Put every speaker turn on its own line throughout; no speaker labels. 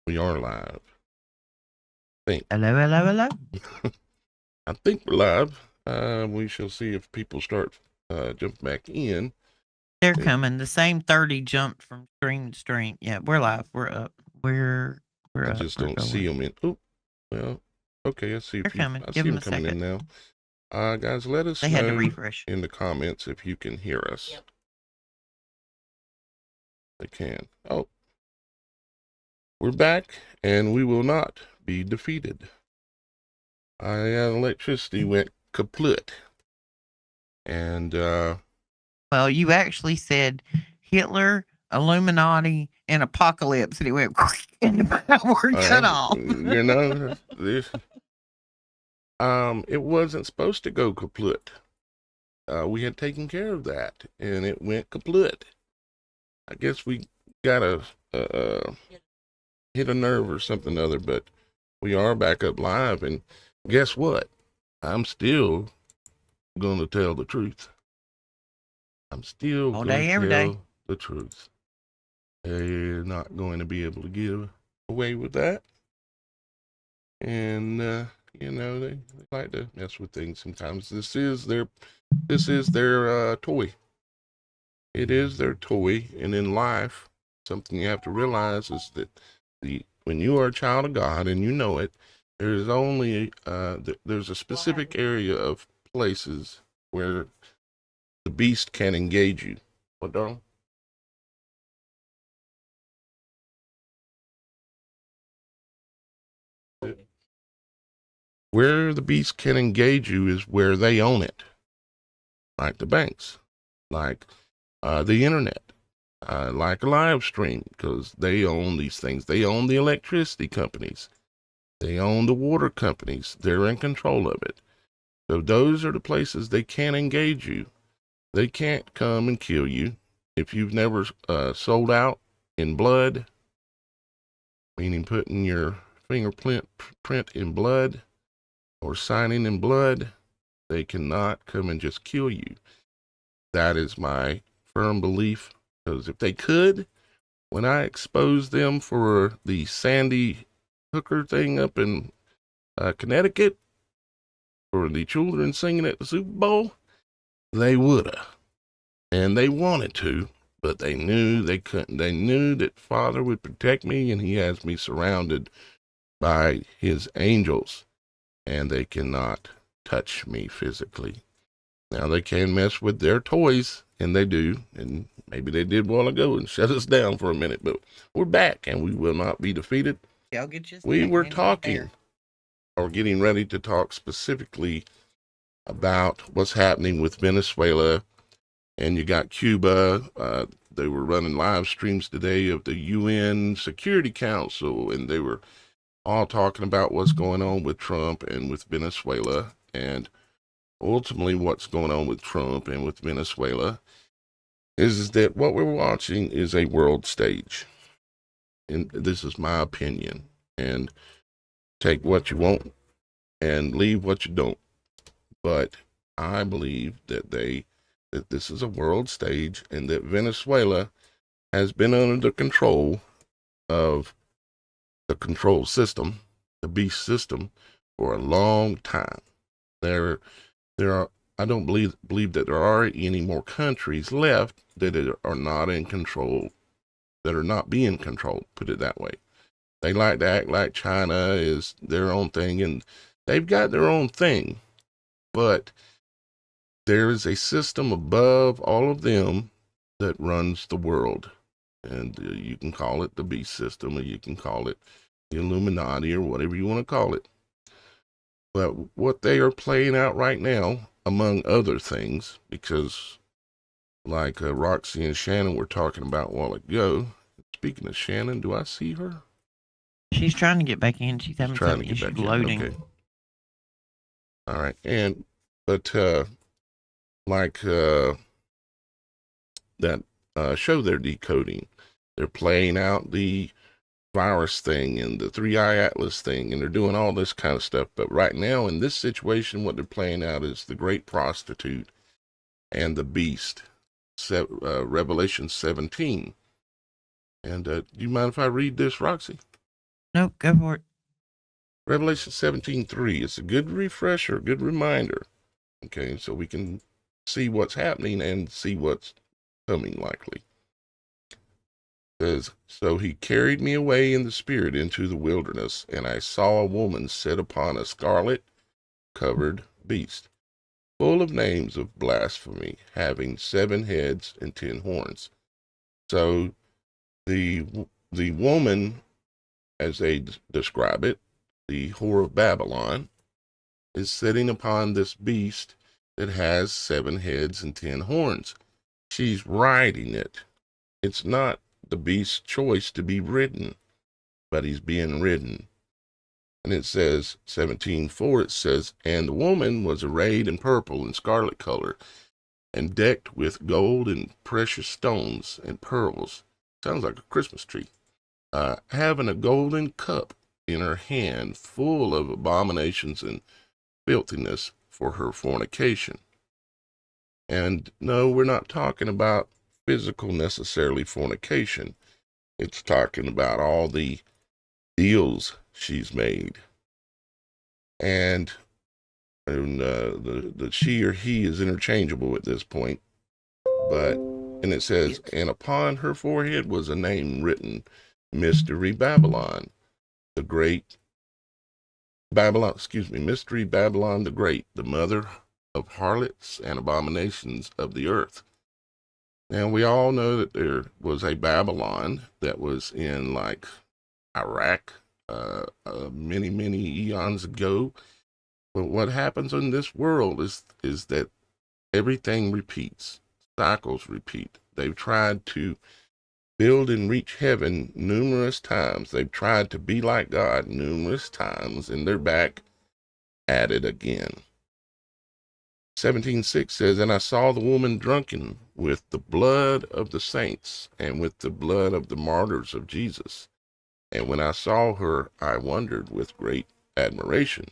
We are live.
Hello, hello, hello.
I think we're live. We shall see if people start jumping back in.
They're coming. The same 30 jumped from stream to stream. Yeah, we're live. We're up. We're
I
up.
just
We're
don't
going.
see them in. Oh, well, okay. I see
They're coming.
I
Give
see
them
them
a
coming in
second.
now. Guys, let us
They had to
know
refresh.
in the comments if you can hear us.
Yep.
They can. Oh, we're back, and we will not be defeated. Electricity went kaput, and
Well, you actually said Hitler, Illuminati, and apocalypse, and it went and the power cut off.
you know, this it wasn't supposed to go kaput. We had taken care of that, and it went kaput. I guess we got a hit a nerve or something other, but we are back up live, and guess what? I'm still going to tell the truth. I'm still
All
going
day,
to
every
tell
day.
the truth. They're not going to be able to get away with that. And they like to mess with things sometimes. This is their toy. It is their toy. And in life, something you have to realize is that when you are a child of God and you know it, there's only there's a specific area of places where the beast can engage you. What, darling? Where the beast can engage you is where they own it, like the banks, like the internet, like a live stream, because they own these things. They own the electricity companies. They own the water companies. They're in control of it. So those are the places they can engage you. They can't come and kill you. If you've never sold out in blood, meaning putting your fingerprint in blood or signing in blood, they cannot come and just kill you. That is my firm belief, because if they could, when I exposed them for the Sandy Hooker thing up in Connecticut for the children singing at the Super Bowl, they woulda. And they wanted to, but they knew they couldn't. They knew that Father would protect me, and he has me surrounded by his angels, and they cannot touch me physically. Now, they can mess with their toys, and they do, and maybe they did a while ago and shut us down for a minute, but we're back, and we will not be defeated.
Y'all get just
We were talking, or getting ready to talk specifically about what's happening with Venezuela, and you got Cuba. They were running live streams today of the UN Security Council, and they were all talking about what's going on with Trump and with Venezuela, and ultimately what's going on with Trump and with Venezuela is that what we're watching is a world stage. And this is my opinion. And take what you want and leave what you don't. But I believe that this is a world stage, and that Venezuela has been under the control of the control system, the beast system, for a long time. There are, I don't believe that there are any more countries left that are not in control, that are not being controlled, put it that way. They like to act like China is their own thing, and they've got their own thing, but there is a system above all of them that runs the world. And you can call it the beast system, or you can call it the Illuminati, or whatever you want to call it. But what they are playing out right now, among other things, because like Roxy and Shannon were talking about a while ago. Speaking of Shannon, do I see her?
She's trying to get back in. She's having
trying
some
to get
issue
back
loading.
in. Okay. All right. But like that show they're decoding, they're playing out the virus thing and the 3-eye atlas thing, and they're doing all this kind of stuff. But right now in this situation, what they're playing out is the great prostitute and the beast, Revelation 17. And do you mind if I read this, Roxy?
Nope, go for it.
Revelation 17:3. It's a good refresher, good reminder. Okay, so we can see what's happening and see what's coming likely. It says, so he carried me away in the spirit into the wilderness, and I saw a woman sit upon a scarlet covered beast, full of names of blasphemy, having 7 heads and 10 horns. So the woman, as they describe it, the whore of Babylon, is sitting upon this beast that has 7 heads and 10 horns. She's riding it. It's not the beast's choice to be ridden, but he's being ridden. And it says, 17:4, it says, and the woman was arrayed in purple and scarlet color, and decked with gold and precious stones and pearls. Sounds like a Christmas tree. Having a golden cup in her hand, full of abominations and filthiness for her fornication. And no, we're not talking about physical necessarily fornication. It's talking about all the deals she's made. And the she or he is interchangeable at this point. But, and it says, and upon her forehead was a name written, Mystery Babylon, the Great. Mystery Babylon the Great, the mother of harlots and abominations of the earth. Now, we all know that there was a Babylon that was in like Iraq many, many eons ago. But what happens in this world is that everything repeats, cycles repeat. They've tried to build and reach heaven numerous times. They've tried to be like God numerous times, and they're back at it again. 17:6 says, and I saw the woman drunken with the blood of the saints and with the blood of the martyrs of Jesus. And when I saw her, I wondered with great admiration.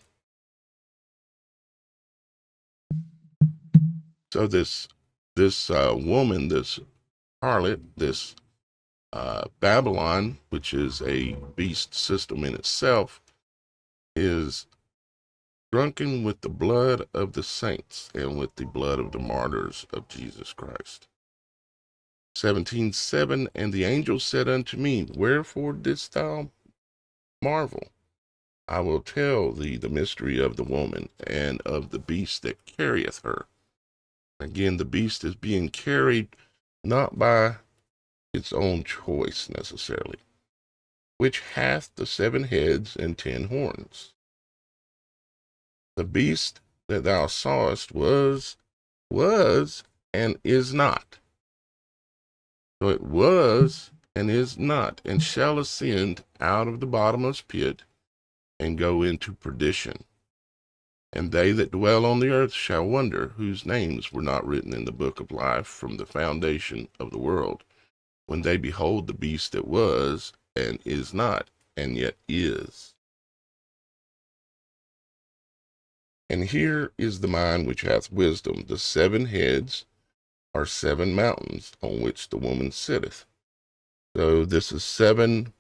So this woman, this harlot, this Babylon, which is a beast system in itself, is drunken with the blood of the saints and with the blood of the martyrs of Jesus Christ. 17:7, and the angel said unto me, wherefore didst thou marvel? I will tell thee the mystery of the woman and of the beast that carrieth her. Again, the beast is being carried not by its own choice necessarily, which hath the 7 heads and 10 horns. The beast that thou sawest was, and is not. So it was and is not, and shall ascend out of the bottomless pit and go into perdition. And they that dwell on the earth shall wonder, whose names were not written in the book of life from the foundation of the world, when they behold the beast that was and is not, and yet is. And here is the mind which hath wisdom. The 7 heads are 7 mountains on which the woman sitteth. So this is 7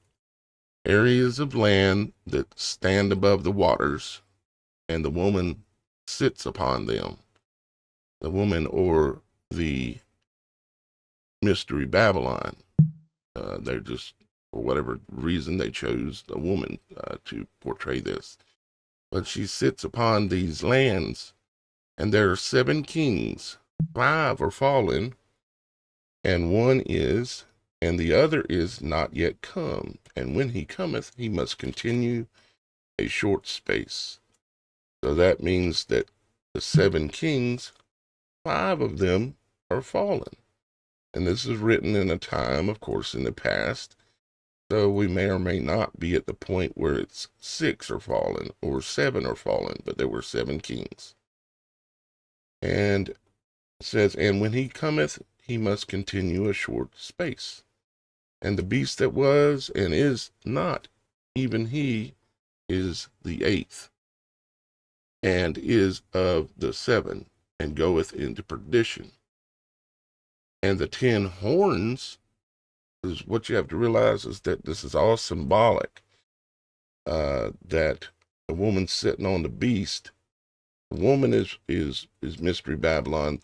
areas of land that stand above the waters, and the woman sits upon them. The woman, or the Mystery Babylon. They're just, for whatever reason, they chose a woman to portray this. But she sits upon these lands, and there are 7 kings. 5 are fallen, and one is, and the other is not yet come. And when he cometh, he must continue a short space. So that means that the 7 kings, 5 of them are fallen. And this is written in a time, of course, in the past. So we may or may not be at the point where it's 6 are fallen or 7 are fallen, but there were 7 kings. And it says, and when he cometh, he must continue a short space. And the beast that was and is not, even he is the 8th, and is of the 7, and goeth into perdition. And the 10 horns is what you have to realize, is that this is all symbolic. that the woman sitting on the beast, the woman is Mystery Babylon.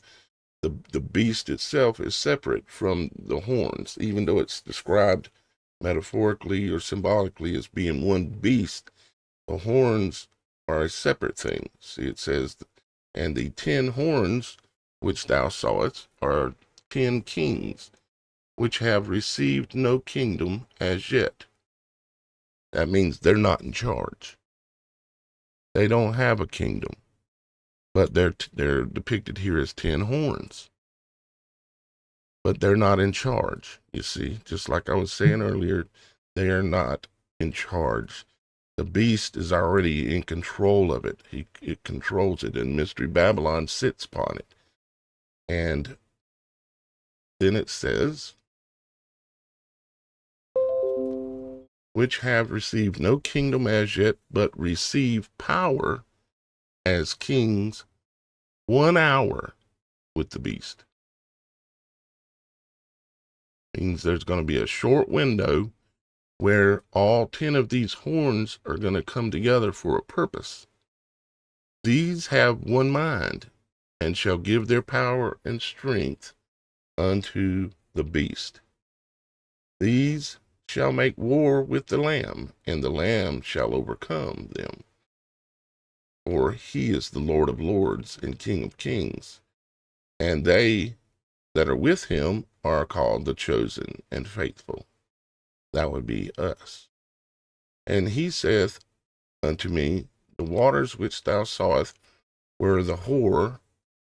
The beast itself is separate from the horns, even though it's described metaphorically or symbolically as being one beast. The horns are a separate thing. See, it says, and the 10 horns which thou sawest are 10 kings, which have received no kingdom as yet. That means they're not in charge. They don't have a kingdom, but they're depicted here as 10 horns. But they're not in charge. You see, just like I was saying earlier, they are not in charge. The beast is already in control of it. It controls it, and Mystery Babylon sits upon it. And then it says, which have received no kingdom as yet, but receive power as kings 1 hour with the beast. Means there's going to be a short window where all 10 of these horns are going to come together for a purpose. These have one mind, and shall give their power and strength unto the beast. These shall make war with the Lamb, and the Lamb shall overcome them. For he is the Lord of lords and King of kings, and they that are with him are called the chosen and faithful. That would be us. And he saith unto me, the waters which thou sawest, where the whore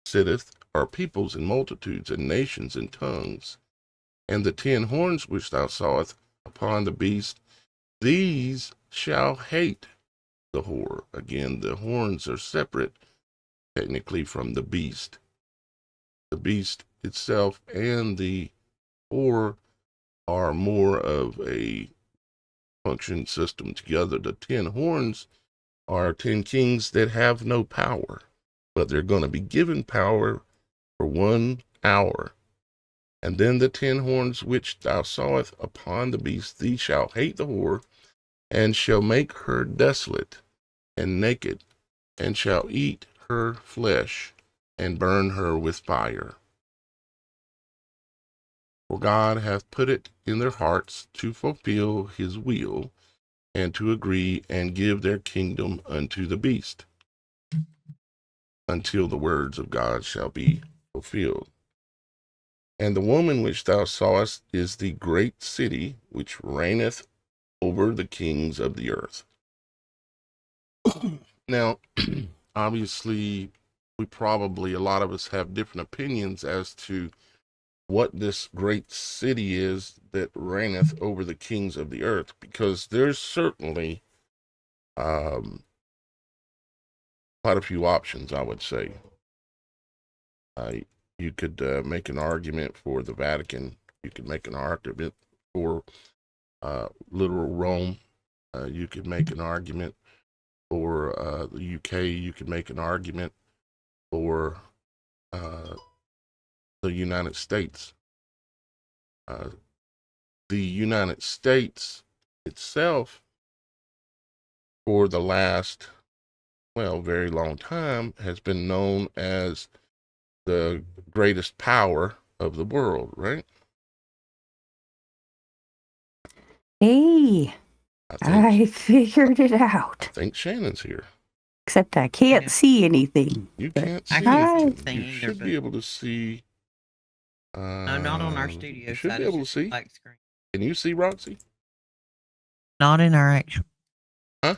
sitteth, are peoples and multitudes and nations and tongues. And the 10 horns which thou sawest upon the beast, these shall hate the whore. Again, the horns are separate technically from the beast. The beast itself and the whore are more of a function system together. The 10 horns are 10 kings that have no power, but they're going to be given power for 1 hour. And then the 10 horns which thou sawest upon the beast, these shall hate the whore, and shall make her desolate and naked, and shall eat her flesh, and burn her with fire. For God hath put it in their hearts to fulfill his will, and to agree and give their kingdom unto the beast, until the words of God shall be fulfilled. And the woman which thou sawest is the great city which reigneth over the kings of the earth. Now, obviously, a lot of us have different opinions as to what this great city is that reigneth over the kings of the earth, because there's certainly quite a few options, I would say. You could make an argument for the Vatican. You could make an argument for literal Rome. You could make an argument for the UK. You could make an argument for the United States. The United States itself, for the last, very long time, has been known as the greatest power of the world, right?
Hey, I figured it out.
I think Shannon's here.
Except I can't see anything.
You can't see anything. You should be able to see.
No, not on our studio.
You should be able to see.
Black screen.
Can you see, Roxy?
Not in our actual.
Huh?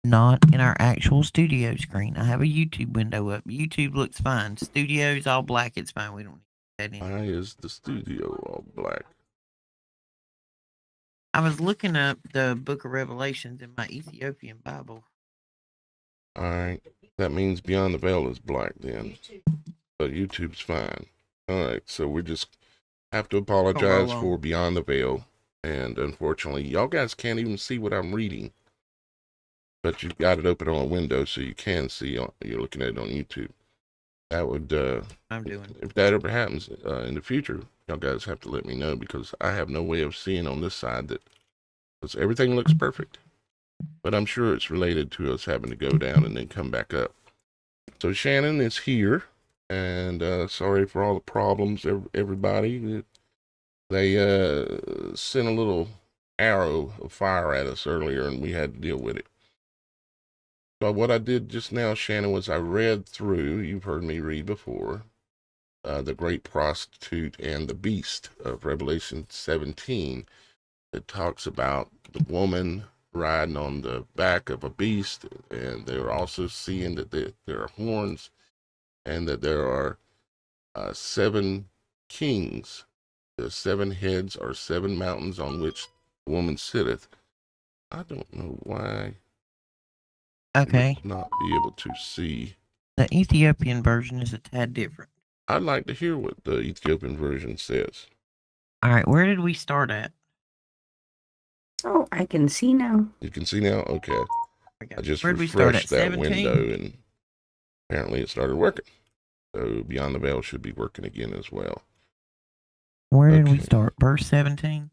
Not in our actual studio screen. I have a YouTube window up. YouTube looks fine. Studio's all black. It's fine. We don't need that anymore.
Why is the studio all black?
I was looking up the Book of Revelations in my Ethiopian Bible.
All right. That means Beyond the Veil is black then. But YouTube's fine. All right. So we just have to apologize for Beyond the Veil. And unfortunately, y'all guys can't even see what I'm reading. But you've got it open on a window so you can see. You're looking at it on YouTube. That would, if that ever happens in the future, y'all guys have to let me know, because I have no way of seeing on this side that because everything looks perfect. But I'm sure it's related to us having to go down and then come back up. So Shannon is here, and sorry for all the problems, everybody. They sent a little arrow of fire at us earlier, and we had to deal with it. So what I did just now, Shannon, was I read through, you've heard me read before, the great prostitute and the beast of Revelation 17. It talks about the woman riding on the back of a beast, and they're also seeing that there are horns, and that there are 7 kings. The 7 heads are 7 mountains on which the woman sitteth. I don't know why
Okay.
I would not be able to see.
The Ethiopian version is a tad different.
I'd like to hear what the Ethiopian version says.
All right, where did we start at?
Oh, I can see now.
You can see now? Okay. I just
Where'd we start at?
refreshed that
17?
window, and apparently it started working. So Beyond the Veil should be working again as well.
Where did we
Okay.
start? Verse 17?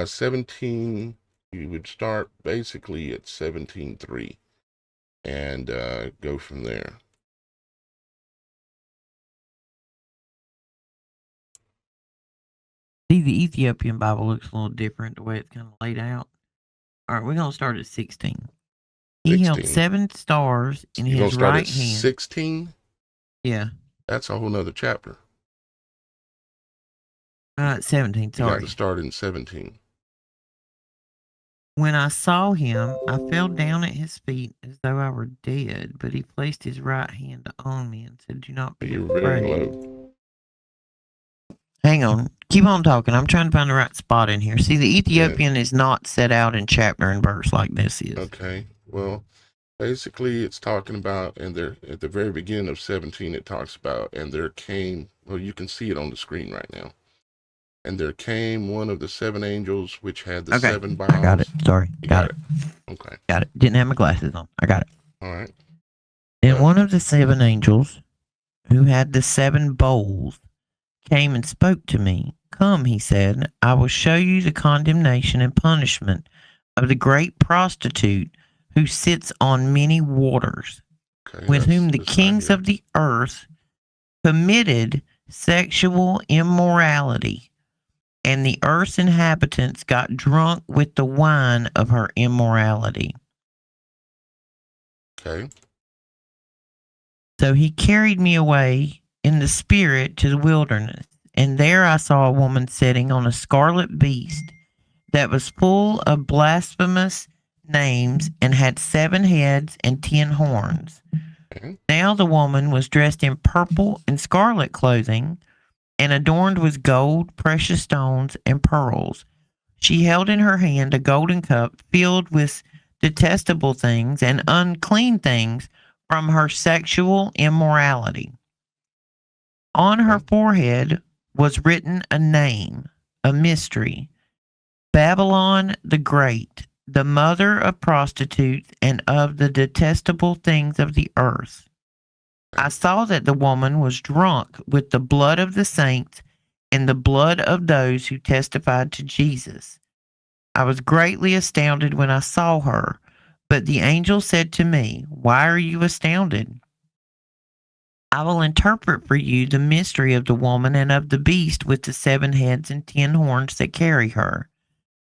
17, you would start basically at 17:3 and go from there.
See, the Ethiopian Bible looks a little different the way it's kind of laid out. All right, we're going to start at 16. He held
16.
7 stars in
You're gonna
his
start
right
at
hand.
16?
Yeah.
That's a whole nother chapter.
17,
You got
sorry.
to start in 17.
When I saw him, I fell down at his feet as though I were dead, but he placed his right hand on me and said, "Do not be
You're very
afraid."
low.
Hang on. Keep on talking. I'm trying to find the right spot in here. See, the Ethiopian is not set out in chapter and verse like this is.
Okay. Well, basically it's talking about, and there at the very beginning of 17, it talks about, and there came, well, you can see it on the screen right now. And there came one of the 7 angels which had the 7 vials.
I got it. Sorry.
You
Got it.
Okay.
Got it. Didn't have my glasses on. I got it.
All right.
Then one of the 7 angels who had the 7 bowls came and spoke to me. "Come," he said, "I will show you the condemnation and punishment of the great prostitute who sits on many waters,
Okay.
with whom the
that's right
kings
here.
of the earth committed sexual immorality, and the earth's inhabitants got drunk with the wine of her immorality."
Okay.
So he carried me away in the spirit to the wilderness, and there I saw a woman sitting on a scarlet beast that was full of blasphemous names and had 7 heads and 10 horns.
Okay.
Now the woman was dressed in purple and scarlet clothing, and adorned with gold, precious stones, and pearls. She held in her hand a golden cup filled with detestable things and unclean things from her sexual immorality. On her forehead was written a name, a mystery: Babylon the Great, the mother of prostitutes and of the detestable things of the earth. I saw that the woman was drunk with the blood of the saints and the blood of those who testified to Jesus. I was greatly astounded when I saw her, but the angel said to me, "Why are you astounded? I will interpret for you the mystery of the woman and of the beast with the 7 heads and 10 horns that carry her.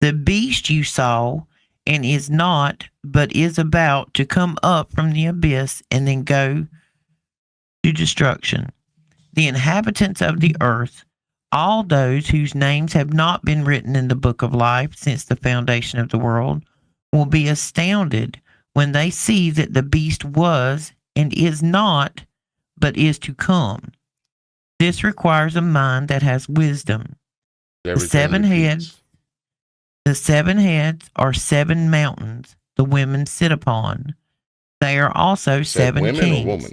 The beast you saw and is not, but is about to come up from the abyss and then go to destruction. The inhabitants of the earth, all those whose names have not been written in the book of life since the foundation of the world, will be astounded when they see that the beast was and is not, but is to come. This requires a mind that has wisdom.
Everything
7
repeats.
heads. The 7 heads are 7 mountains the women sit upon. They are also
Said
7
women
kings.
or woman?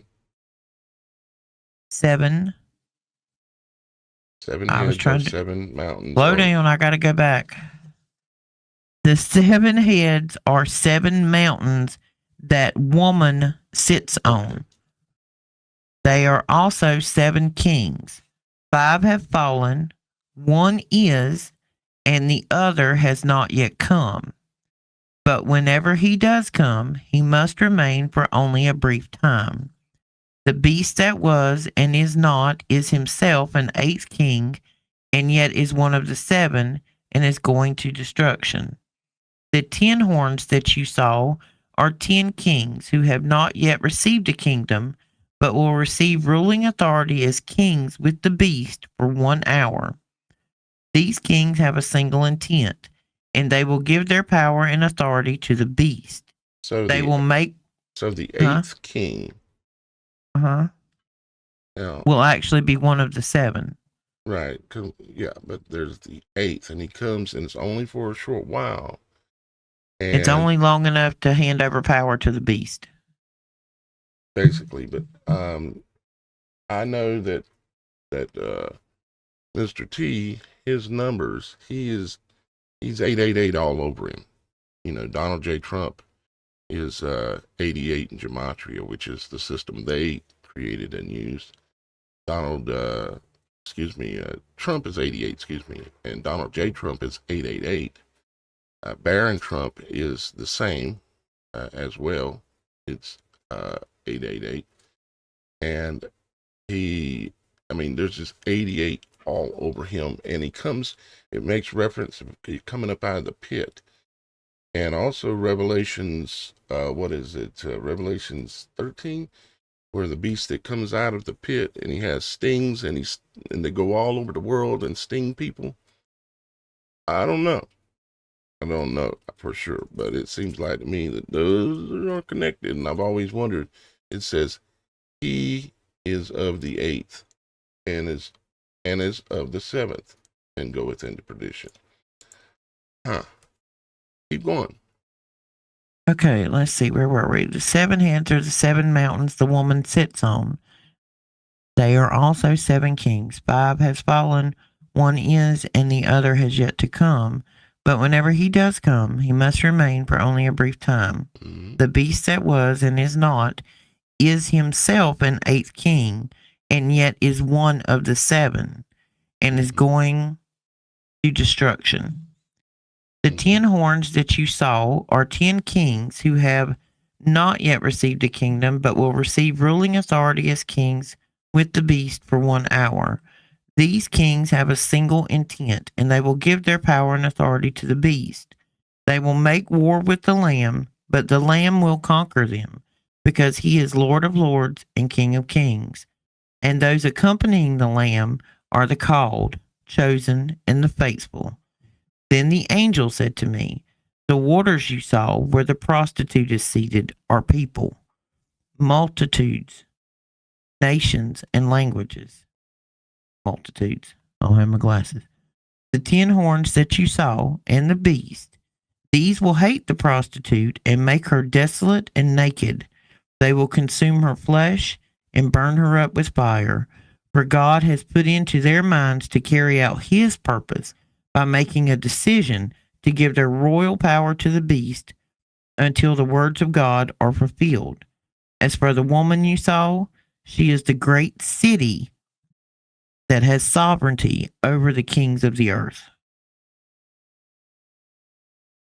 7.
7
I was
heads
trying
or
to
7 mountains.
slow
or-
down. I got to go back. The 7 heads are 7 mountains that woman sits on. They are also 7 kings. 5 have fallen. 1 is, and the other has not yet come. But whenever he does come, he must remain for only a brief time. The beast that was and is not is himself an eighth king, and yet is one of the seven, and is going to destruction. The 10 horns that you saw are 10 kings who have not yet received a kingdom, but will receive ruling authority as kings with the beast for 1 hour. These kings have a single intent, and they will give their power and authority to the beast.
So
They will make
the
Huh?
eighth king.
uh-huh,
Now,
will actually be one of the seven.
right? Yeah, but there's the eighth, and he comes, and it's only for a short while. And
It's only long enough to hand over power to the beast.
basically, but I know that Mr. T, his numbers, he's 888 all over him. You know, Donald J. Trump is 88 in gematria, which is the system they created and used. Trump is 88, and Donald J. Trump is 888. Barron Trump is the same as well. It's 888. And there's just 88 all over him. And it makes reference of coming up out of the pit. And also Revelations, Revelations 13, where the beast that comes out of the pit and he has stings and they go all over the world and sting people. I don't know for sure, but it seems like to me that those are connected. And I've always wondered, it says he is of the eighth and is of the seventh and goeth into perdition. Keep going.
Okay, let's see. Where were we? The 7 heads are the 7 mountains the woman sits on. They are also 7 kings. 5 has fallen, 1 is, and the other has yet to come. But whenever he does come, he must remain for only a brief time.
Mm-hmm.
The beast that was and is not is himself an 8th king, and yet is one of the 7, and is going to destruction. The 10 horns that you saw are 10 kings who have not yet received a kingdom, but will receive ruling authority as kings with the beast for 1 hour. These kings have a single intent, and they will give their power and authority to the beast. They will make war with the Lamb, but the Lamb will conquer them, because he is Lord of lords and King of kings. And those accompanying the Lamb are the called, chosen, and the faithful. Then the angel said to me, the waters you saw where the prostitute is seated are people, multitudes, nations, and languages. Multitudes. I'll have my glasses. The 10 horns that you saw and the beast, these will hate the prostitute and make her desolate and naked. They will consume her flesh and burn her up with fire. For God has put into their minds to carry out his purpose by making a decision to give their royal power to the beast until the words of God are fulfilled. As for the woman you saw, she is the great city that has sovereignty over the kings of the earth.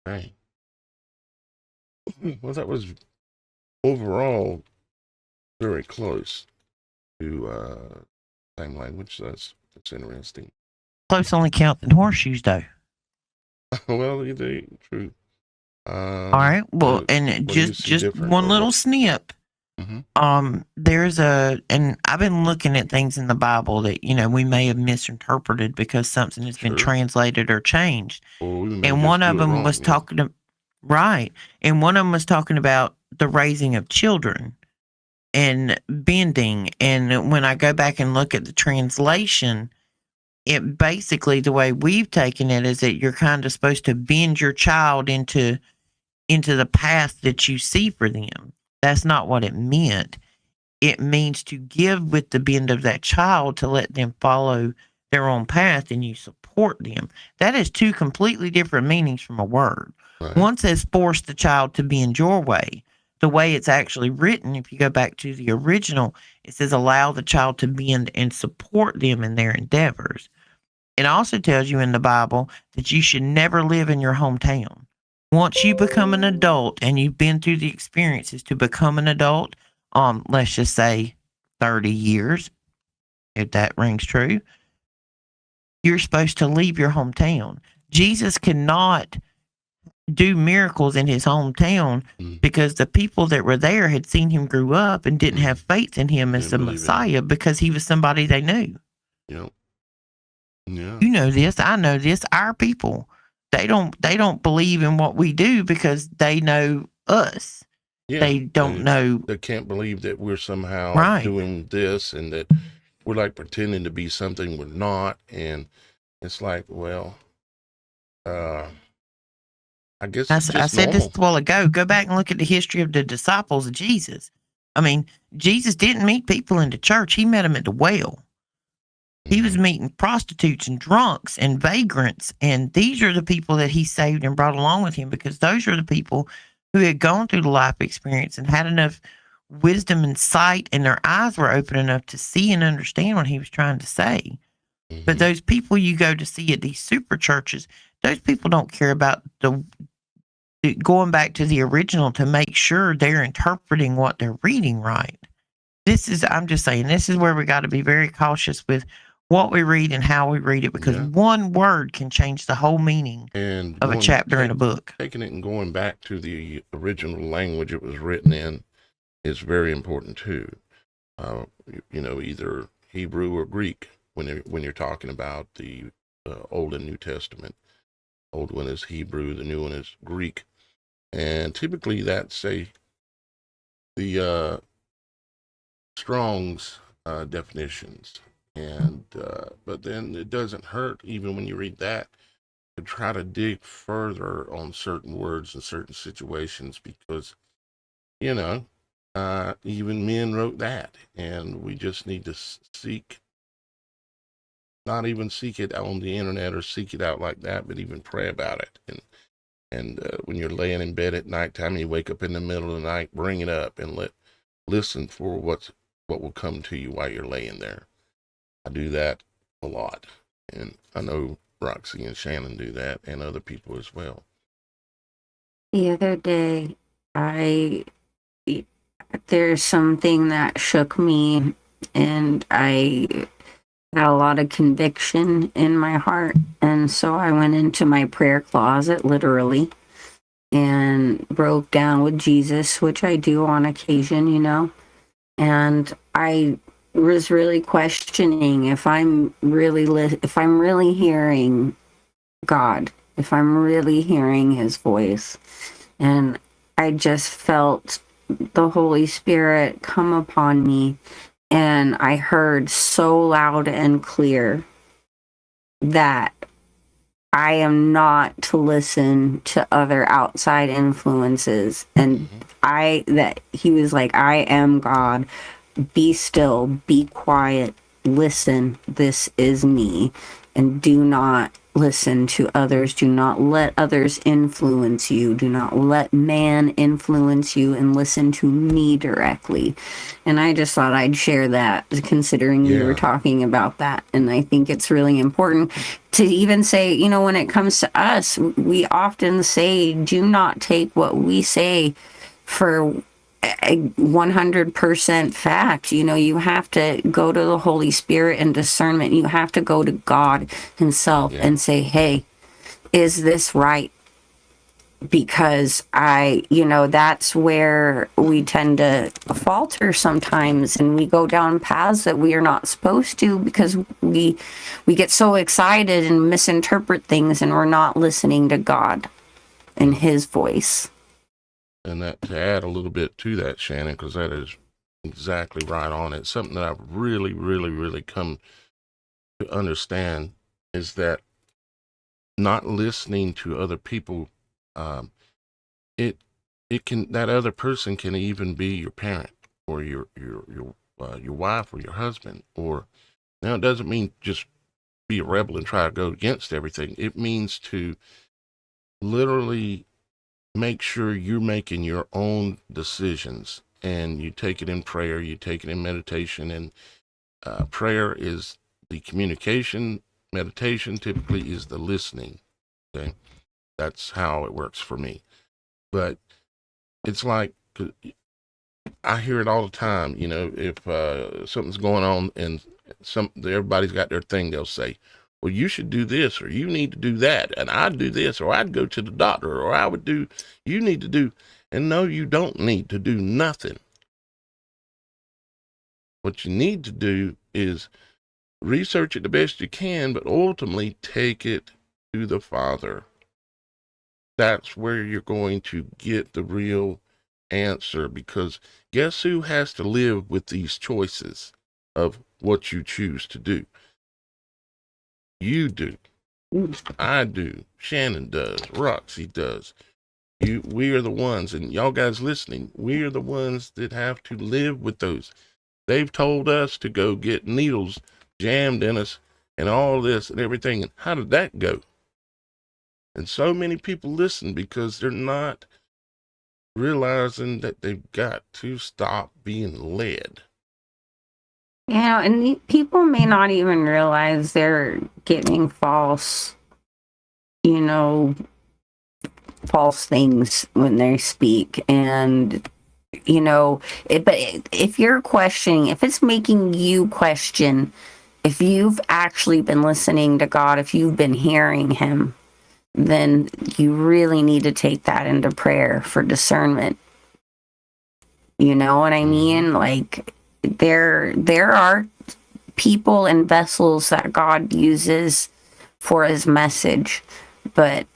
Right. Well, that was overall very close to same language. That's interesting.
Close only count in horseshoes, though.
Well, they true.
All right. Well, and just one little snip.
Mm-hmm.
There's and I've been looking at things in the Bible that we may have misinterpreted because something has been translated or changed. And one of them was talking and one of them was talking about the raising of children and bending. And when I go back and look at the translation, it basically, the way we've taken it is that you're kind of supposed to bend your child into the path that you see for them. That's not what it meant. It means to give with the bend of that child to let them follow their own path and you support them. That is 2 completely different meanings from a word.
Right.
One says force the child to bend your way. The way it's actually written, if you go back to the original, it says allow the child to bend and support them in their endeavors. it also tells you in the Bible that you should never live in your hometown. Once you become an adult and you've been through the experiences to become an adult, let's just say 30 years, if that rings true, you're supposed to leave your hometown. Jesus cannot do miracles in his hometown because the people that were there had seen him grow up and didn't have faith in him as the Messiah because he was somebody they knew.
Yep. Yeah.
You know this, I know this. Our people, they don't believe in what we do because they know us.
Yeah,
they don't know.
They can't believe that we're somehow
Right.
doing this and that we're like pretending to be something we're not. And it's like, well, I guess it's just
I said
normal.
this a while ago. Go back and look at the history of the disciples of Jesus. I mean, Jesus didn't meet people in the church. He met them at the well. He was meeting prostitutes and drunks and vagrants. And these are the people that he saved and brought along with him because those are the people who had gone through the life experience and had enough wisdom and sight, and their eyes were open enough to see and understand what he was trying to say. But those people you go to see at these super churches, those people don't care about the going back to the original to make sure they're interpreting what they're reading right. I'm just saying, this is where we got to be very cautious with what we read and how we read it, because one word can change the whole meaning of a chapter in a book.
Taking it and going back to the original language it was written in is very important too. Either Hebrew or Greek when you're talking about the Old and New Testament. Old one is Hebrew, the new one is Greek, and typically that's the Strong's definitions. And but then it doesn't hurt, even when you read that, to try to dig further on certain words and certain situations, because even men wrote that, and we just need to not even seek it on the internet or seek it out like that, but even pray about it. And when you're laying in bed at nighttime and you wake up in the middle of the night, bring it up and listen for what will come to you while you're laying there. I do that a lot, and I know Roxy and Shannon do that, and other people as well.
The other day, there's something that shook me, and I had a lot of conviction in my heart, and so I went into my prayer closet, literally, and broke down with Jesus, which I do on occasion, and I was really questioning if I'm really hearing God, if I'm really hearing his voice. And I just felt the Holy Spirit come upon me, and I heard so loud and clear that I am not to listen to other outside influences, and that he was like, I am God. Be still, be quiet, listen, this is me, and do not listen to others. Do not let others influence you. Do not let man influence you, and listen to me directly. And I just thought I'd share that, considering we were talking about that. And I think it's really important to even say, when it comes to us, we often say, do not take what we say for a 100% fact. You have to go to the Holy Spirit and discernment. You have to go to God himself and say, hey, is this right? Because that's where we tend to falter sometimes, and we go down paths that we are not supposed to, because we get so excited and misinterpret things, and we're not listening to God and his voice.
And that, to add a little bit to that, Shannon, because that is exactly right on. It's something that I've really, really, really come to understand, is that not listening to other people, it can, that other person can even be your parent or your wife or your husband. Or now, it doesn't mean just be a rebel and try to go against everything. It means to literally make sure you're making your own decisions, and you take it in prayer, you take it in meditation. And prayer is the communication Meditation typically is the listening. Okay. That's how it works for me. But it's like, I hear it all the time. If something's going on and everybody's got their thing, they'll say, well, you should do this, or you need to do that, and I'd do this, or I'd go to the doctor, or I would do, you need to do, and no, you don't need to do nothing. What you need to do is research it the best you can, but ultimately take it to the Father. That's where you're going to get the real answer, because guess who has to live with these choices of what you choose to do? You do. I do. Shannon does. Roxy does. We are the ones, and y'all guys listening, we are the ones that have to live with those. They've told us to go get needles jammed in us and all this and everything. And how did that go? And so many people listen because they're not realizing that they've got to stop being led.
And people may not even realize they're getting false things when they speak. And, but if you're questioning, if it's making you question, if you've actually been listening to God, if you've been hearing him, then you really need to take that into prayer for discernment. You know what I mean? Like, there are people and vessels that God uses for his message, but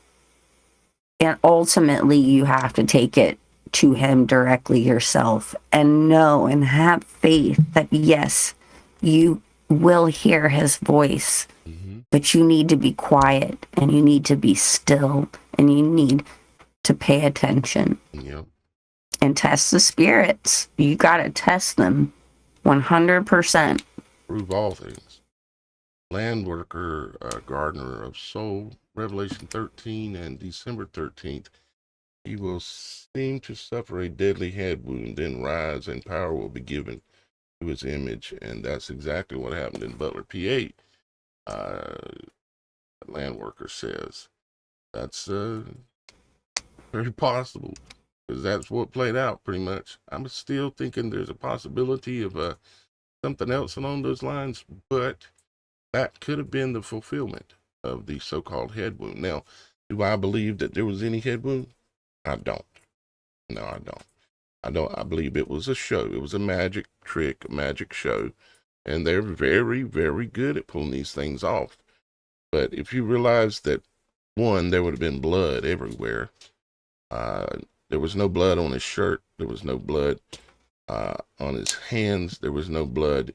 ultimately you have to take it to him directly yourself and know and have faith that yes, you will hear his voice, but you need to be quiet and you need to be still and you need to pay attention.
Yep.
And test the spirits. You got to test them 100%.
Prove all things. Land worker, gardener of soul, Revelation 13 and December 13th. He will seem to suffer a deadly head wound, then rise, and power will be given to his image. And that's exactly what happened in Butler, PA. Land worker says that's very possible, because that's what played out pretty much. I'm still thinking there's a possibility of something else along those lines, but that could have been the fulfillment of the so-called head wound. Now, do I believe that there was any head wound? I don't. No, I don't. I believe it was a show. It was a magic trick, a magic show, and they're very, very good at pulling these things off. But if you realize that, one, there would have been blood everywhere. There was no blood on his shirt. There was no blood on his hands. There was no blood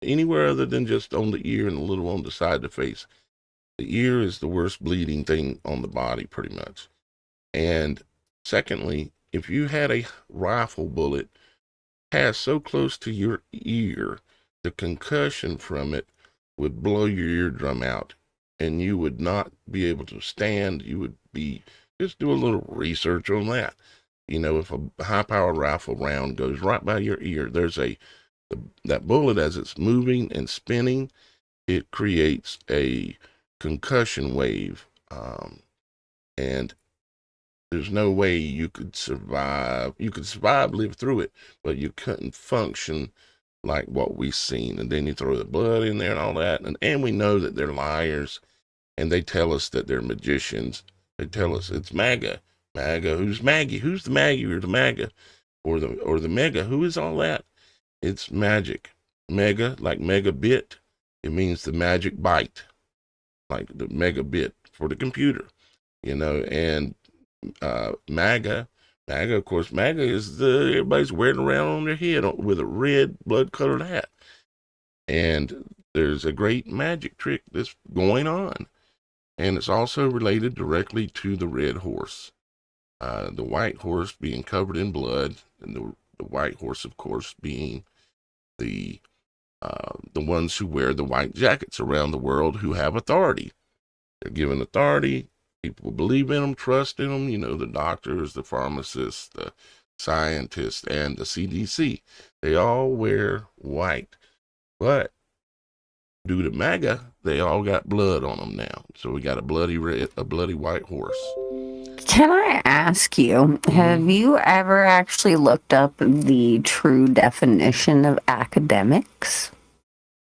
anywhere other than just on the ear and a little on the side of the face. The ear is the worst bleeding thing on the body, pretty much. And secondly, if you had a rifle bullet pass so close to your ear, the concussion from it would blow your eardrum out, and you would not be able to stand. You would be, just do a little research on that. If a high-powered rifle round goes right by your ear, that bullet, as it's moving and spinning, it creates a concussion wave, and there's no way you could survive. You could survive, live through it, but you couldn't function like what we've seen. And then you throw the blood in there and all that, and we know that they're liars, and they tell us that they're magicians. They tell us it's MAGA. MAGA, who's Maggie? Who's the Maggie or the MAGA or the mega? Who is all that? It's magic. Mega, like megabit, it means the magic byte, like the megabit for the computer, and MAGA, of course, MAGA is everybody's wearing around on their head with a red blood-colored hat. And there's a great magic trick that's going on, and it's also related directly to the red horse. The white horse being covered in blood, and the white horse, of course, being the ones who wear the white jackets around the world, who have authority. They're given authority. People believe in them, trust in them. The doctors, the pharmacists, the scientists, and the CDC. They all wear white. But due to MAGA, they all got blood on them now. So we got a bloody white horse.
Can I ask you, have you ever actually looked up the true definition of academics?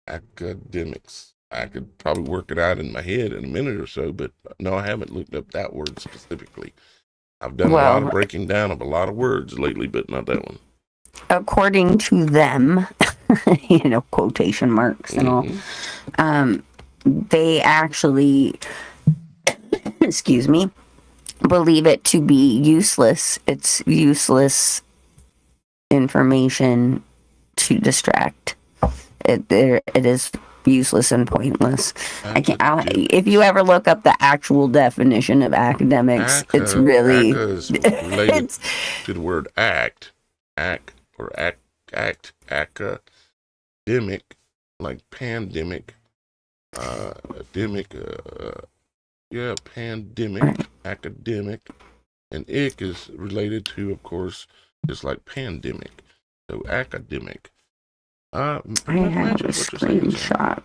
Academics. I could probably work it out in my head in a minute or so, but no, I haven't looked up that word specifically. I've done a lot of breaking down of a lot of words lately, but not that one.
According to them, quotation marks and all, they actually, excuse me, believe it to be useless. It's useless information to distract. It is useless and pointless. If you ever look up the actual definition of academics, it's really
is related to the word academic, like pandemic, pandemic, academic, and ick is related to, of course, just like pandemic. So academic.
I have a screenshot.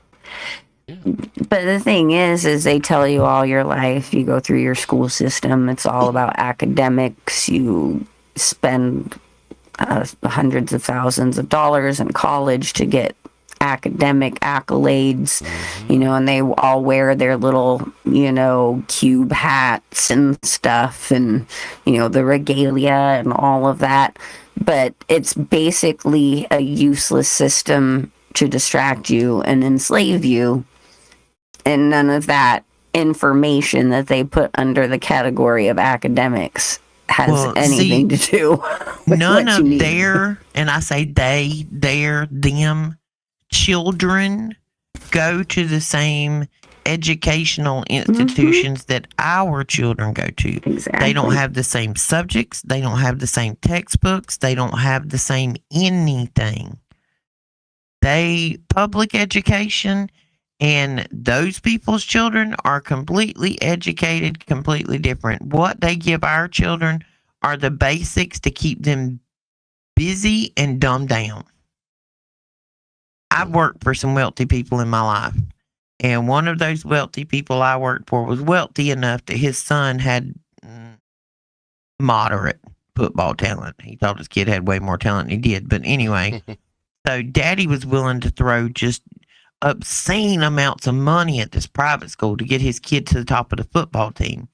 Yeah. But the thing is they tell you all your life, you go through your school system, it's all about academics. You spend hundreds of thousands of dollars in college to get academic accolades, and they all wear their little, cube hats and stuff, and, the regalia and all of that. But it's basically a useless system to distract you and enslave you. And none of that information that they put under the category of academics has anything to do with
none of their, and I say they, their, them, children go to the same educational institutions that our children go to.
Exactly.
They don't have the same subjects. They don't have the same textbooks. They don't have the same anything. Public education, and those people's children are completely educated, completely different. What they give our children are the basics to keep them busy and dumbed down. I've worked for some wealthy people in my life. And one of those wealthy people I worked for was wealthy enough that his son had moderate football talent. He thought his kid had way more talent than he did. But anyway, so daddy was willing to throw just obscene amounts of money at this private school to get his kid to the top of the football team.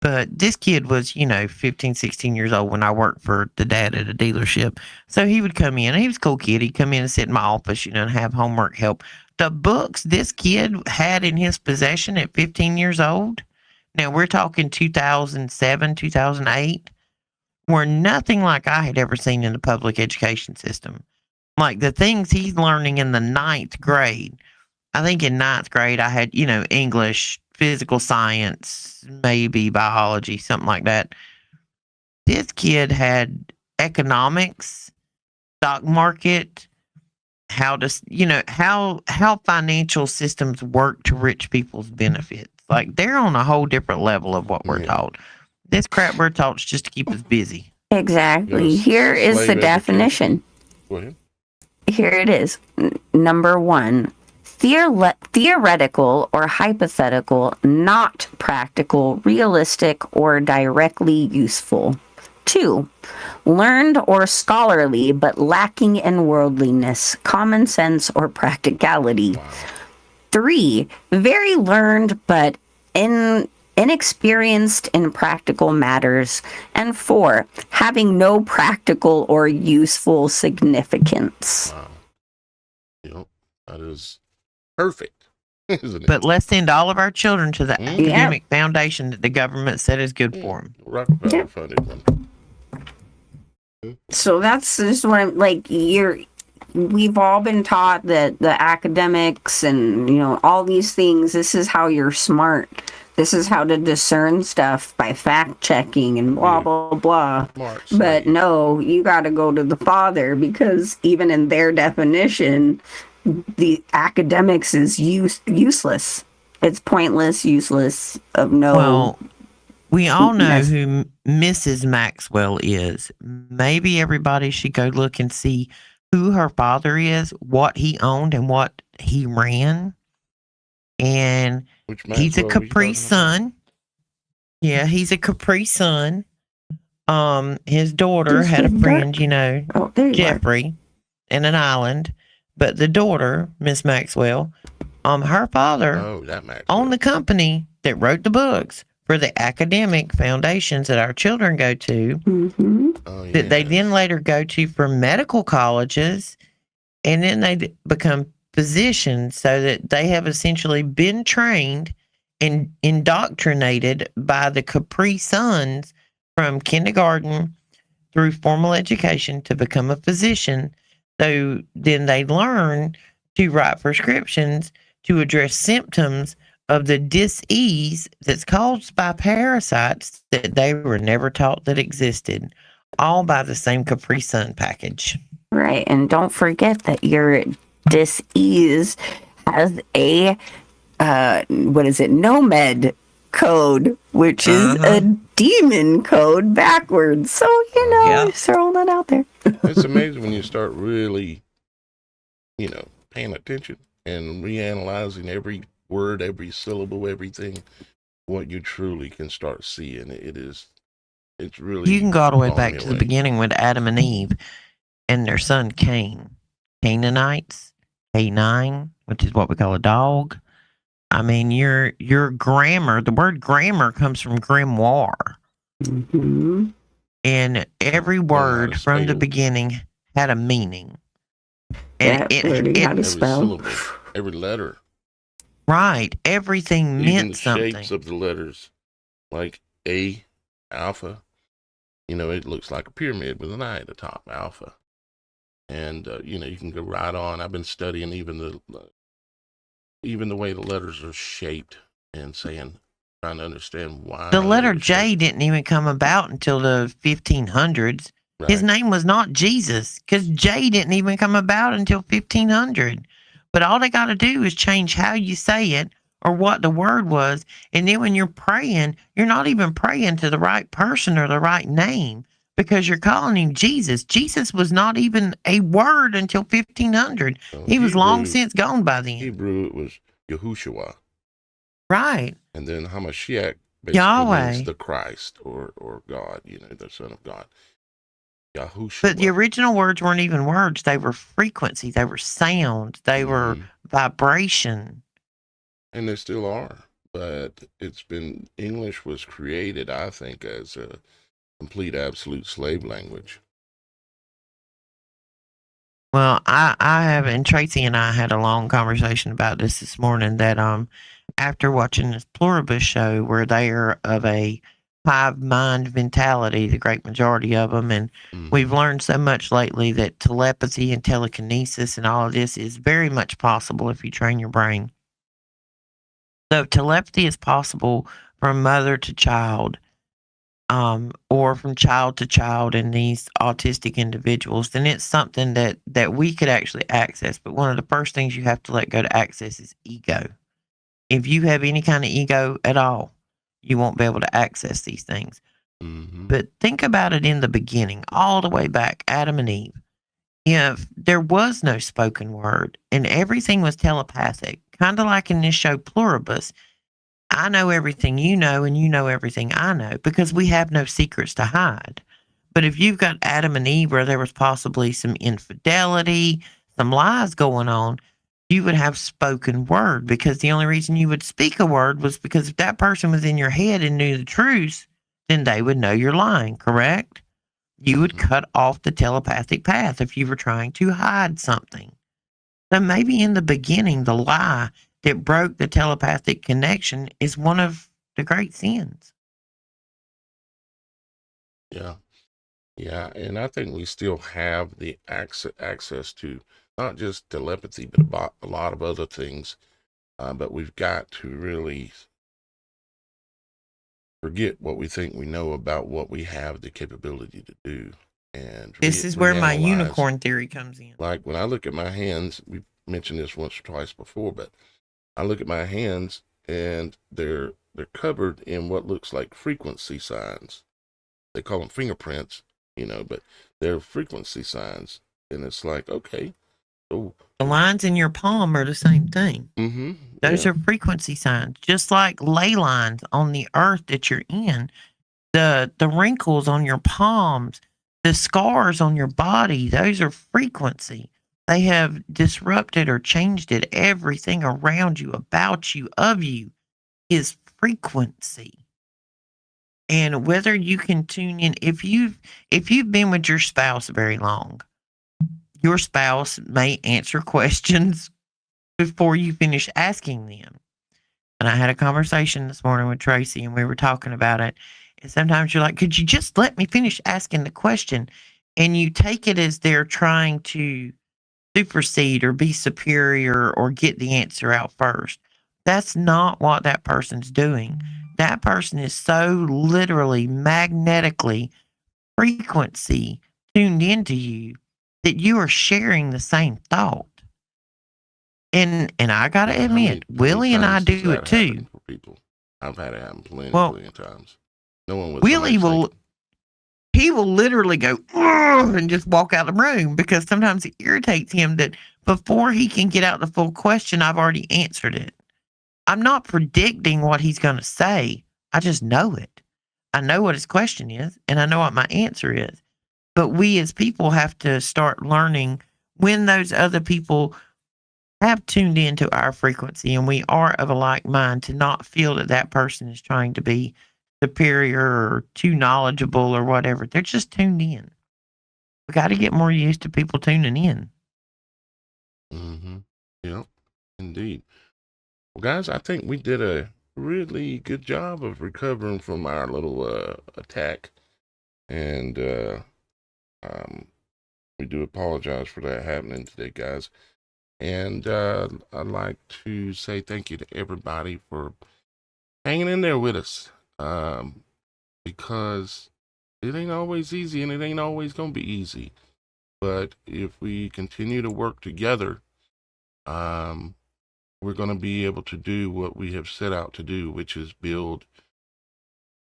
But this kid was, 15, 16 years old when I worked for the dad at a dealership. So he would come in. He was a cool kid. He'd come in and sit in my office, and have homework help. The books this kid had in his possession at 15 years old, now we're talking 2007, 2008, were nothing like I had ever seen in the public education system. Like the things he's learning in the 9th grade. I think in 9th grade I had, English, physical science, maybe biology, something like that. This kid had economics, stock market, how financial systems work to rich people's benefits. Like they're on a whole different level of what we're taught. This crap we're taught is just to keep us busy.
Exactly. Here is the definition.
Go ahead.
Here it is. Number 1, theoretical or hypothetical, not practical, realistic, or directly useful. 2, learned or scholarly, but lacking in worldliness, common sense, or practicality. 3, very learned, but inexperienced in practical matters. And 4, having no practical or useful significance.
Wow. That is perfect, isn't it?
But let's send all of our children to the academic foundation that the government said is good for them.
Rockefeller funded one.
So that's just what I'm like. We've all been taught that the academics and all these things. This is how you're smart. This is how to discern stuff by fact checking and blah blah blah. But no, you got to go to the Father, because even in their definition, the academics is useless. It's pointless, useless, of no.
Well, we all know who Mrs. Maxwell is. Maybe everybody should go look and see who her father is, what he owned, and what he ran, and
Which
he's a
Maxwell were you
Capri
talking about?
Sun. Yeah, he's a Capri Sun. His daughter
Just
had a
getting
friend,
dark. Oh, there you are.
Jeffrey, in an island, but the daughter, Miss Maxwell, her father
Oh, that Maxwell.
owned the company that wrote the books for the academic foundations that our children go to,
Mm-hmm.
Oh,
that they then
yes.
later go to for medical colleges, and then they become physicians, so that they have essentially been trained and indoctrinated by the Capri Suns from kindergarten through formal education to become a physician. So then they learn to write prescriptions to address symptoms of the dis-ease that's caused by parasites that they were never taught that existed, all by the same Capri Sun package.
Right. And don't forget that your dis-ease has a, Nomad code, which is a demon code backwards. So,
Yeah.
throwing that out there.
It's amazing when you start really, paying attention and reanalyzing every word, every syllable, everything, what you truly can start seeing. It's really.
You can go all the way
blowing
back
me
to the
away.
beginning with Adam and Eve and their son Cain. Canaanites, Canine, which is what we call a dog. I mean, your grammar, the word grammar comes from grimoire.
Mm-hmm.
And every
Learn how
word
to
from the
spell.
beginning had a meaning. And
Learning how to
Every
spell.
syllable, every letter,
right, everything
even
meant
the
something.
shapes of the letters, like A, alpha. It looks like a pyramid with an I at the top, alpha. And you can go right on. I've been studying even the way the letters are shaped and trying to understand why
The letter
they were
J
shaped.
didn't even come about until the 1500s. His
Right.
name was not Jesus, because J didn't even come about until 1500. But all they got to do is change how you say it or what the word was. And then when you're praying, you're not even praying to the right person or the right name, because you're calling him Jesus. Jesus was not even a word until 1500.
So
He was long since gone by then.
Hebrew, it was Yahushua.
Right.
And then Hamashiach basically
Yahweh.
means the Christ or God, the Son of God. Yahushua.
But the original words weren't even words. They were frequency. They were sound. They were vibration.
And they still are. But English was created, I think, as a complete absolute slave language.
Well, I have, and Tracy and I had a long conversation about this morning, that after watching this Pluribus show, where they are of a hive mind mentality, the great majority of them, and we've learned so much lately that telepathy and telekinesis and all of this is very much possible if you train your brain. So telepathy is possible from mother to child, or from child to child in these autistic individuals, then it's something that we could actually access. But one of the first things you have to let go to access is ego. If you have any kind of ego at all, you won't be able to access these things. But think about it in the beginning, all the way back, Adam and Eve. If there was no spoken word and everything was telepathic, kind of like in this show Pluribus, I know everything you know, and you know everything I know, because we have no secrets to hide. But if you've got Adam and Eve where there was possibly some infidelity, some lies going on, you would have spoken word, because the only reason you would speak a word was because if that person was in your head and knew the truth, then they would know you're lying, correct? You would cut off the telepathic path if you were trying to hide something. So maybe in the beginning, the lie that broke the telepathic connection is one of the great sins.
Yeah. Yeah. And I think we still have the access to not just telepathy, but a lot of other things. But we've got to really forget what we think we know about what we have the capability to do. And
This is where my
reanalyze.
unicorn theory comes in.
Like when I look at my hands, we've mentioned this once or twice before, but I look at my hands and they're covered in what looks like frequency signs. They call them fingerprints, but they're frequency signs. And it's like, okay, so
The lines in your palm are the same thing.
Mm-hmm.
Those
Yeah.
are frequency signs, just like ley lines on the earth that you're in. The wrinkles on your palms, the scars on your body, those are frequency. They have disrupted or changed it. Everything around you, about you, of you is frequency. And whether you can tune in, if you've been with your spouse very long, your spouse may answer questions before you finish asking them. And I had a conversation this morning with Tracy and we were talking about it. And sometimes you're like, could you just let me finish asking the question? And you take it as they're trying to supersede or be superior or get the answer out first. That's not what that person's doing. That person is so literally magnetically frequency tuned into you that you are sharing the same thought. And I gotta
How
admit,
many
Willie and I
times does
do it
that happen
too.
for people? I've had it happen plenty
Well,
of times. No one with
Willie
somebody's
will
thinking.
he will literally go "Ugh," and just walk out of the room because sometimes it irritates him that before he can get out the full question, I've already answered it. I'm not predicting what he's going to say. I just know it. I know what his question is and I know what my answer is. But we as people have to start learning when those other people have tuned into our frequency and we are of a like mind to not feel that that person is trying to be superior or too knowledgeable or whatever. They're just tuned in. We got to get more used to people tuning in.
Mm-hmm. Yep, indeed. Well, guys, I think we did a really good job of recovering from our little attack. And um, we do apologize for that happening today, guys. And I'd like to say thank you to everybody for hanging in there with us, because it ain't always easy and it ain't always going to be easy. But if we continue to work together, um, we're going to be able to do what we have set out to do, which is build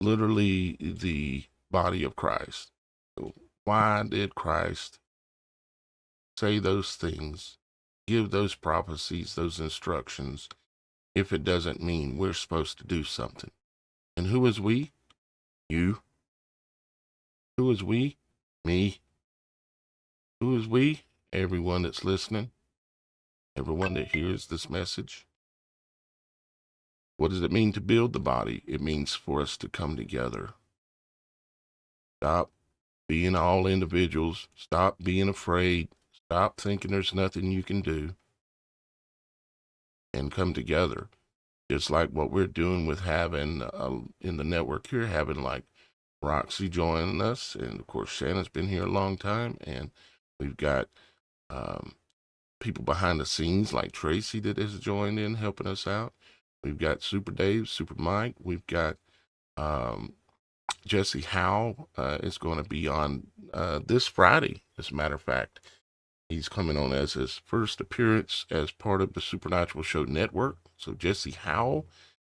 literally the body of Christ. So why did Christ say those things, give those prophecies, those instructions, if it doesn't mean we're supposed to do something? And who is we? You. Who is we? Me. Who is we? Everyone that's listening, everyone that hears this message. What does it mean to build the body? It means for us to come together. Stop being all individuals. Stop being afraid. Stop thinking there's nothing you can do. And come together. Just like what we're doing with having in the network here, having like Roxy joining us. And of course, Shannon's been here a long time. And we've got um, people behind the scenes like Tracy that has joined in helping us out. We've got Super Dave, Super Mike. We've got um, Jesse Howe is going to be on this Friday. As a matter of fact, he's coming on as his first appearance as part of the Supernatural Show Network. So Jesse Howe,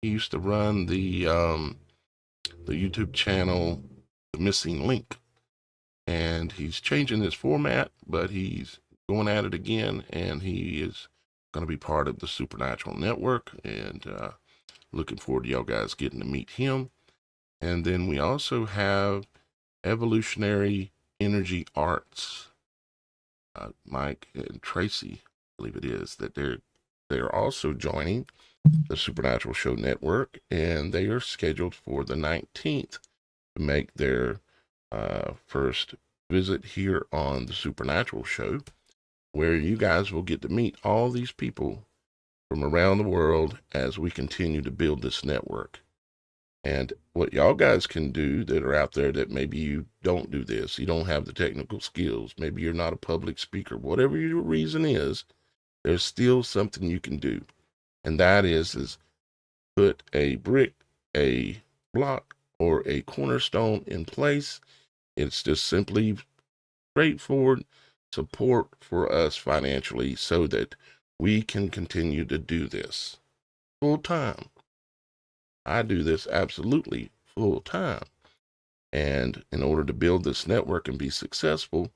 he used to run the YouTube channel, The Missing Link, and he's changing his format, but he's going at it again, and he is going to be part of the Supernatural Network, and looking forward to y'all guys getting to meet him. And then we also have Evolutionary Energy Arts, Mike and Tracy, I believe it is, that they're also joining the Supernatural Show Network, and they are scheduled for the 19th to make their first visit here on the Supernatural Show, where you guys will get to meet all these people from around the world as we continue to build this network. And what y'all guys can do that are out there that maybe you don't do this, you don't have the technical skills, maybe you're not a public speaker, whatever your reason is, there's still something you can do. And that is put a brick, a block, or a cornerstone in place. It's just simply straightforward support for us financially so that we can continue to do this full time. I do this absolutely full time. And in order to build this network and be successful,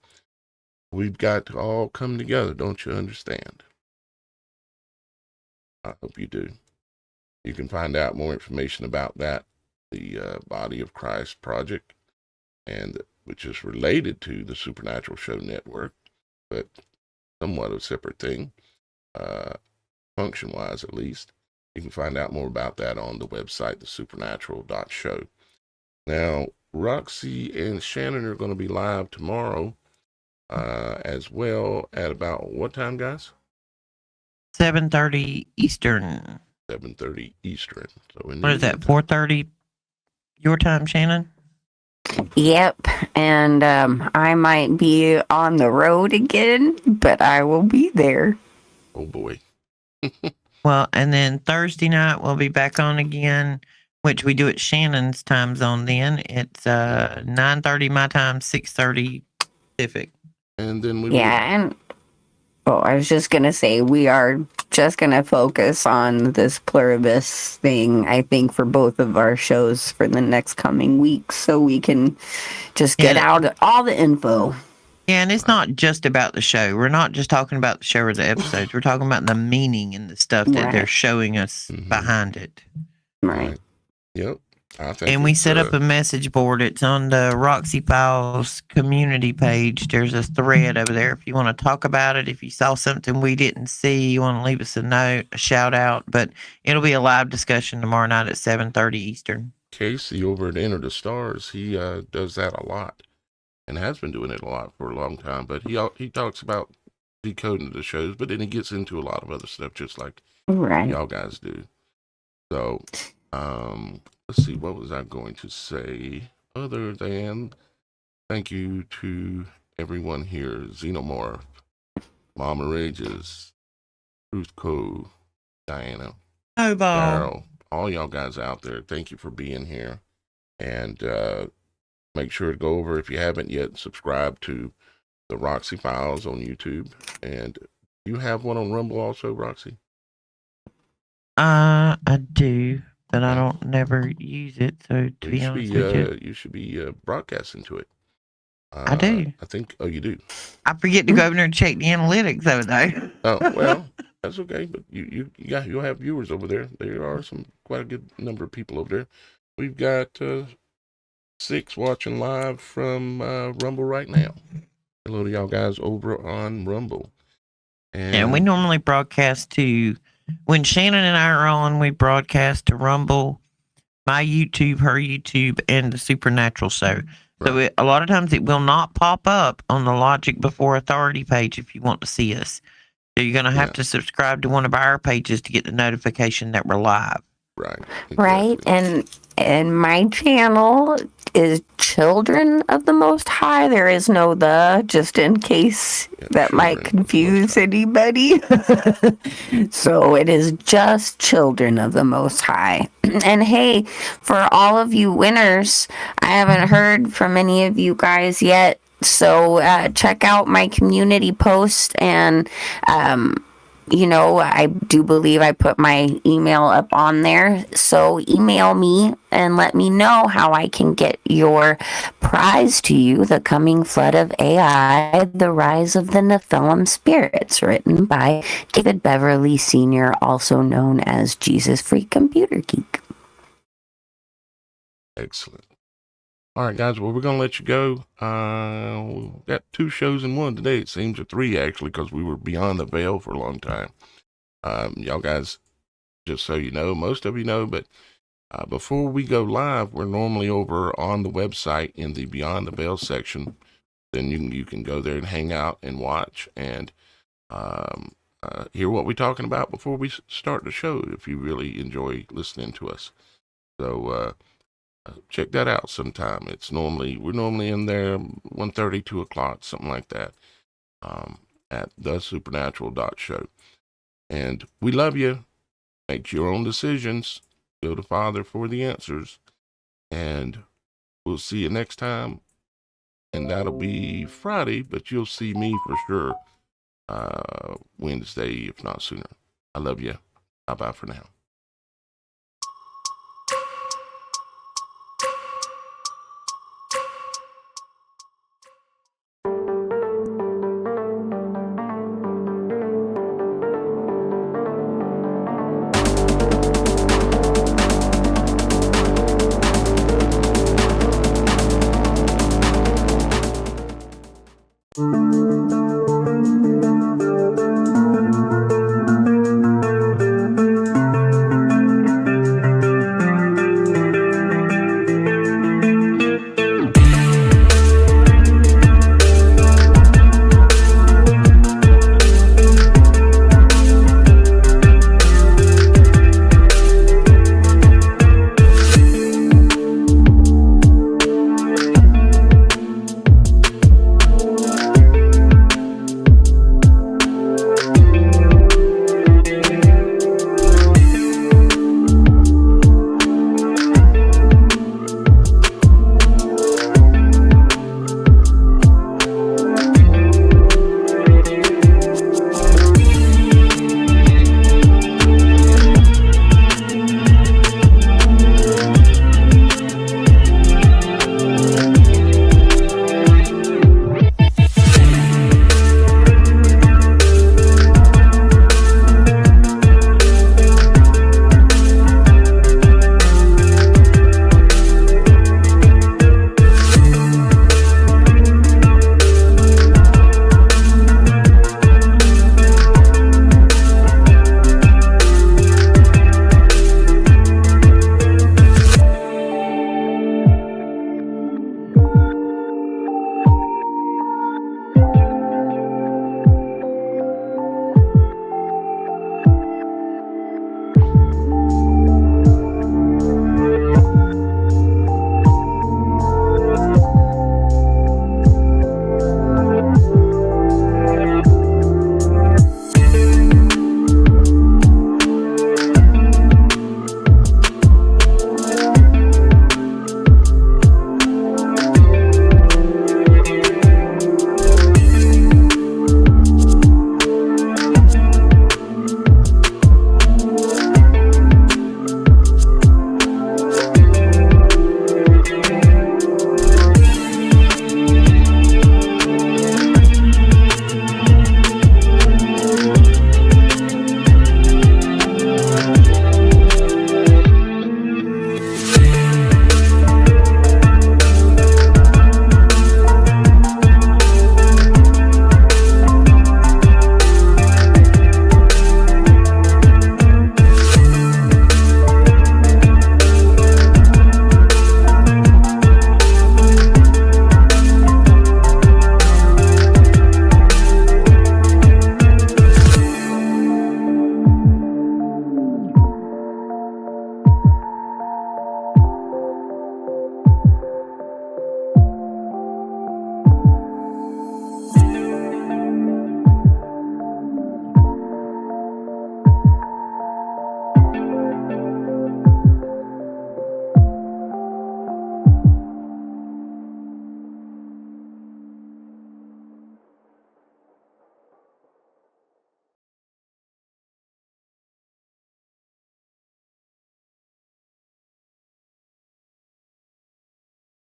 we've got to all come together. Don't you understand? I hope you do. You can find out more information about that, the Body of Christ project, and which is related to the Supernatural Show Network, but somewhat a separate thing, function-wise at least. You can find out more about that on the website, TheSupernatural.Show. Now, Roxy and Shannon are going to be live tomorrow as well at about what time, guys?
7:30 Eastern.
7:30 Eastern. So in
What is that? 4:30 your time, Shannon?
Yep. And I might be on the road again, but I will be there.
Oh boy.
Well, and then Thursday night we'll be back on again, which we do at Shannon's time zone then. It's 9:30 my time, 6:30 Pacific.
And then we
and I was just gonna say we are just gonna focus on this pluribus thing, I think, for both of our shows for the next coming weeks, so we can just get out all the info.
Yeah, and it's not just about the show. We're not just talking about the show or the episodes. We're talking about the meaning and the stuff that they're showing us behind it.
Right.
Yep. I think
and we set up a message board. It's on the Roxy Files community page. There's a thread over there if you want to talk about it. If you saw something we didn't see, you want to leave us a note, a shout out. But it'll be a live discussion tomorrow night at 7:30 Eastern.
Casey over at Enter the Stars, he does that a lot and has been doing it a lot for a long time. But he talks about decoding the shows, but then he gets into a lot of other stuff just like y'all guys do. So, let's see, what was I going to say other than thank you to everyone here, Xenomorph, Mama Rages, Truth Co, Diana, Daryl, all y'all guys out there. Thank you for being here. And make sure to go over, if you haven't yet, subscribe to the Roxy Files on YouTube. And you have one on Rumble also, Roxy?
I do, but I don't never use it. So to be honest with
you should be broadcasting to it.
I do.
I think. Oh, you do.
I forget to go over there and check the analytics over there.
Oh well, that's okay. But you'll have viewers over there. There are quite a good number of people over there. We've got 6 watching live from Rumble right now. Hello to y'all guys over on Rumble.
And we normally broadcast to, when Shannon and I are on, we broadcast to Rumble, my YouTube, her YouTube, and the Supernatural Show. So a lot of times it will not pop up on the Logic Before Authority page if you want to see us. So you're going to have to subscribe to one of our pages to get the notification that we're live.
Right. Exactly.
Right. And my channel is Children of the Most High. There is no the, just in case that might confuse anybody. So it is just Children of the Most High. And hey, for all of you winners, I haven't heard from any of you guys yet. So check out my community post, and I do believe I put my email up on there. So email me and let me know how I can get your prize to you, The Coming Flood of AI, The Rise of the Nephilim Spirits, written by David Beverly Sr., also known as Jesus Freak Computer Geek.
Excellent. All right, guys. Well, we're going to let you go. We've got 2 shows in one today. It seems, or 3, actually, because we were beyond the veil for a long time. Y'all guys, just so you know, most of you know, but before we go live, we're normally over on the website in the Beyond the Veil section. Then you can go there and hang out and watch and hear what we're talking about before we start the show, if you really enjoy listening to us. So, check that out sometime. We're normally in there 1:30, 2 o'clock, something like that, at TheSupernatural.Show. And we love you. Make your own decisions. Go to Father for the answers. And we'll see you next time. And that'll be Friday, but you'll see me for sure Wednesday, if not sooner. I love you. Bye-bye for now.